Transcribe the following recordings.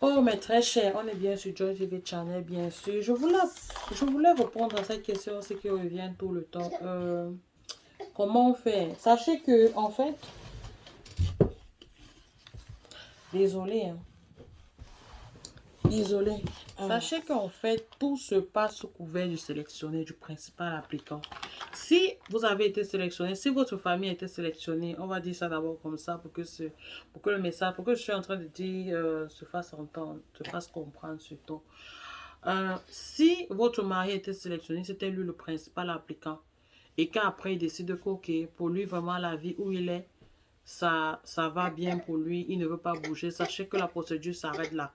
Oh, mais très cher, on est bien sur Joy TV Channel, bien sûr. Je voulais répondre à cette question, ce qui revient tout le temps. Comment on fait? Sachez que, en fait, désolé, hein, désolé. Sachez qu'en fait, tout se passe sous couvert du sélectionné, du principal appliquant. Si vous avez été sélectionné, si votre famille a été sélectionnée, on va dire ça d'abord comme ça pour que le message, pour que je suis en train de dire se fasse entendre, se fasse comprendre surtout. Si votre mari était sélectionné, c'était lui le principal appliquant. Et qu'après il décide que, ok, pour lui vraiment la vie où il est, ça va bien pour lui, il ne veut pas bouger, sachez que la procédure s'arrête là.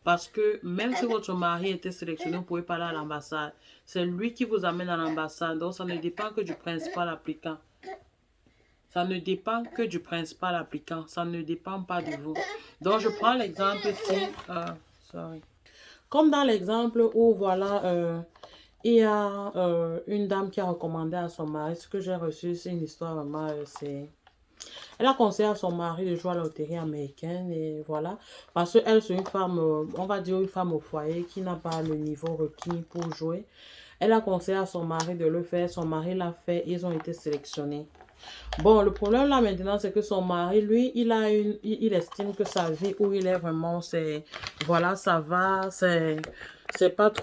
Parce que même si votre mari était sélectionné, vous pouvez parler à l'ambassade. C'est lui qui vous amène à l'ambassade. Donc ça ne dépend que du principal appliquant. Ça ne dépend que du principal appliquant. Ça ne dépend pas de vous. Donc je prends l'exemple ici. Sorry. Comme dans l'exemple où voilà, il y a une dame qui a recommandé à son mari. Ce que j'ai reçu, c'est une histoire vraiment, c'est... Elle a conseillé à son mari de jouer à la loterie américaine et voilà. Parce qu'elle, c'est une femme, on va dire une femme au foyer qui n'a pas le niveau requis pour jouer. Elle a conseillé à son mari de le faire. Son mari l'a fait. Ils ont été sélectionnés. Bon, le problème là maintenant, c'est que son mari, lui, il estime que sa vie où il est vraiment, c'est, voilà, ça va, c'est pas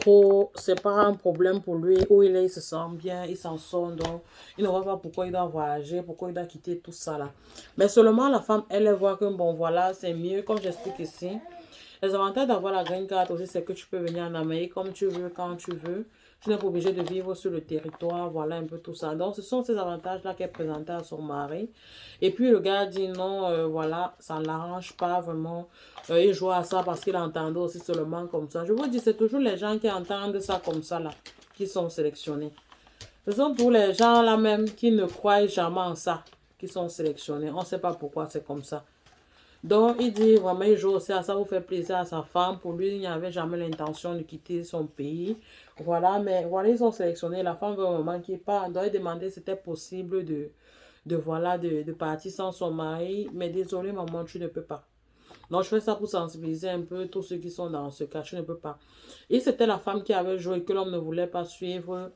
un problème pour lui, où il est, il se sent bien, il s'en sort, donc il ne voit pas pourquoi il doit voyager, pourquoi il doit quitter tout ça là. Mais seulement la femme, elle voit que bon, voilà, c'est mieux, comme j'explique ici. Les avantages d'avoir la green card aussi, c'est que tu peux venir en Amérique comme tu veux, quand tu veux. Tu n'es pas obligé de vivre sur le territoire, voilà un peu tout ça. Donc, ce sont ces avantages-là qu'elle présentait à son mari. Et puis, le gars dit non, voilà, ça ne l'arrange pas vraiment. Il joue à ça parce qu'il entendait aussi seulement comme ça. Je vous dis, c'est toujours les gens qui entendent ça comme ça, là, qui sont sélectionnés. Ce sont tous les gens là même qui ne croient jamais en ça, qui sont sélectionnés. On ne sait pas pourquoi c'est comme ça. Donc, il dit vraiment, il joue aussi à ça pour faire plaisir à sa femme. Pour lui, il n'avait jamais l'intention de quitter son pays. Voilà, mais voilà, ils ont sélectionné. La femme veut un moment qui part. Donc, il demandait si c'était possible voilà, de partir sans son mari. Mais désolé, maman, tu ne peux pas. Donc, je fais ça pour sensibiliser un peu tous ceux qui sont dans ce cas. Tu ne peux pas. Et c'était la femme qui avait joué et que l'homme ne voulait pas suivre.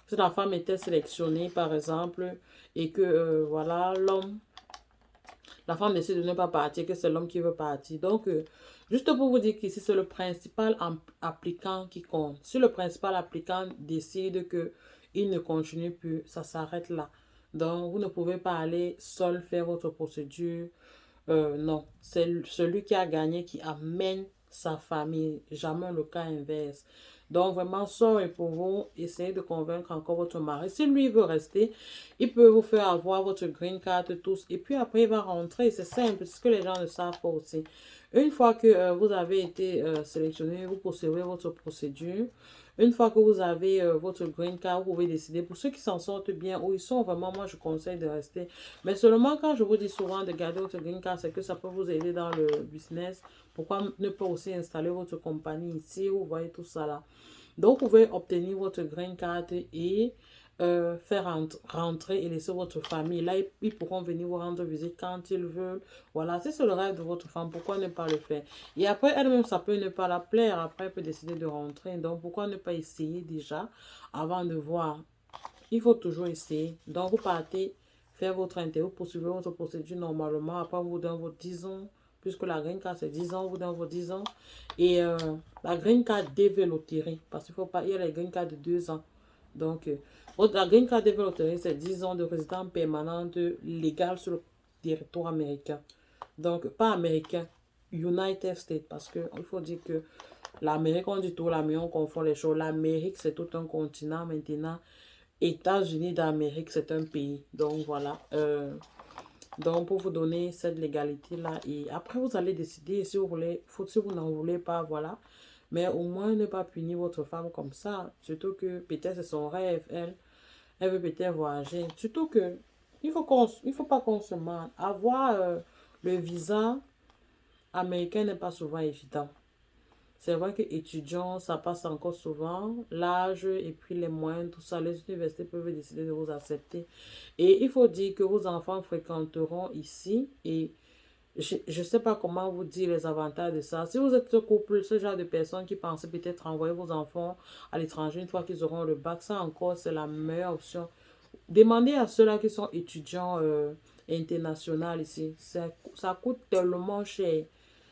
Si la femme était sélectionnée, par exemple, et que, voilà, la femme décide de ne pas partir, que c'est l'homme qui veut partir. Donc, juste pour vous dire qu'ici, c'est le principal appliquant qui compte. Si le principal appliquant décide que il ne continue plus, ça s'arrête là. Donc, vous ne pouvez pas aller seul faire votre procédure. Non, c'est celui qui a gagné qui amène sa famille, jamais le cas inverse. Donc vraiment, sorry pour vous, essayez de convaincre encore votre mari. Si lui veut rester, il peut vous faire avoir votre green card tous et puis après il va rentrer. C'est simple, c'est ce que les gens ne savent pas aussi. Une fois que vous avez été sélectionné, vous poursuivez votre procédure. Une fois que vous avez votre green card, vous pouvez décider. Pour ceux qui s'en sortent bien, où ils sont vraiment, moi je conseille de rester. Mais seulement quand je vous dis souvent de garder votre green card, c'est que ça peut vous aider dans le business. Pourquoi ne pas aussi installer votre compagnie ici, vous voyez tout ça là. Donc, vous pouvez obtenir votre green card et faire rentrer et laisser votre famille. Là, ils pourront venir vous rendre visite quand ils veulent. Voilà, si c'est le rêve de votre femme, pourquoi ne pas le faire? Et après, elle-même, ça peut ne pas la plaire. Après, elle peut décider de rentrer. Donc, pourquoi ne pas essayer déjà avant de voir? Il faut toujours essayer. Donc, vous partez faire votre interview, poursuivez votre procédure normalement. Après, vous donnez vos 10 ans, puisque la green card c'est 10 ans, vous donnez vos 10 ans. Et la green card développerie, parce qu'il faut pas, il y a la green card de 2 ans. Donc, la green card développerie, c'est 10 ans de résidence permanente légale sur le territoire américain. Donc, pas américain, United States, parce qu'il faut dire que l'Amérique, on dit tout, l'Amérique, on confond les choses. L'Amérique, c'est tout un continent maintenant. États-Unis d'Amérique, c'est un pays. Donc voilà. Donc pour vous donner cette légalité-là. Et après, vous allez décider si vous voulez, si vous n'en voulez pas, voilà. Mais au moins ne pas punir votre femme comme ça. Surtout que peut-être c'est son rêve, elle. Elle veut peut-être voyager. Surtout que il faut pas qu'on se mente. Avoir le visa américain n'est pas souvent évident. C'est vrai que étudiants, ça passe encore souvent. L'âge et puis les moyens, tout ça, les universités peuvent décider de vous accepter. Et il faut dire que vos enfants fréquenteront ici et je sais pas comment vous dire les avantages de ça. Si vous êtes ce couple, ce genre de personnes qui pensaient peut-être envoyer vos enfants à l'étranger une fois qu'ils auront le bac, ça encore, c'est la meilleure option. Demandez à ceux-là qui sont étudiants internationaux ici. Ça coûte tellement cher.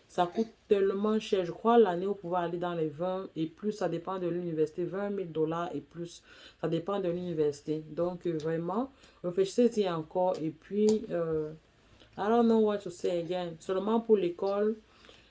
Ça coûte tellement cher. Je crois l'année, vous pouvez aller dans les 20 et plus. Ça dépend de l'université. 20 000 $ et plus. Ça dépend de l'université. Donc, vraiment, réfléchissez-y encore. Et puis, I don't know what to say again. Seulement pour l'école,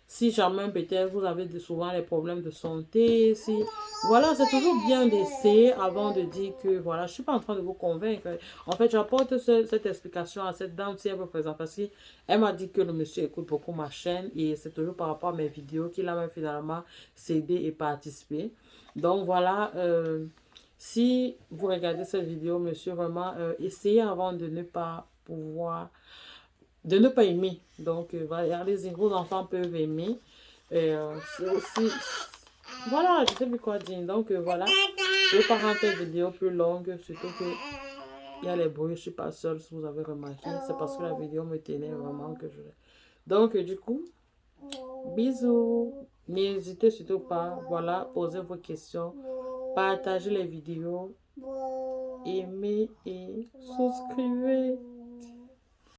si jamais peut-être vous avez souvent les problèmes de santé, si voilà, c'est toujours bien d'essayer avant de dire que voilà, je suis pas en train de vous convaincre. En fait, j'apporte cette explication à cette dame si elle me présente parce qu'elle m'a dit que le monsieur écoute beaucoup ma chaîne et c'est toujours par rapport à mes vidéos qu'il a même finalement cédé et participé. Donc voilà, si vous regardez cette vidéo, monsieur, vraiment, essayez avant de ne pas pouvoir de ne pas aimer. Donc, voilà, allez-y, vos enfants peuvent aimer. C'est aussi... Voilà, je sais plus quoi dire. Donc, voilà. Je ne vais pas rendre cette vidéo plus longue, surtout que il y a les bruits. Je ne suis pas seule, si vous avez remarqué. C'est parce que la vidéo me tenait vraiment que je... Donc, du coup, bisous. N'hésitez surtout pas. Voilà, posez vos questions. Partagez les vidéos. Aimez et souscrivez.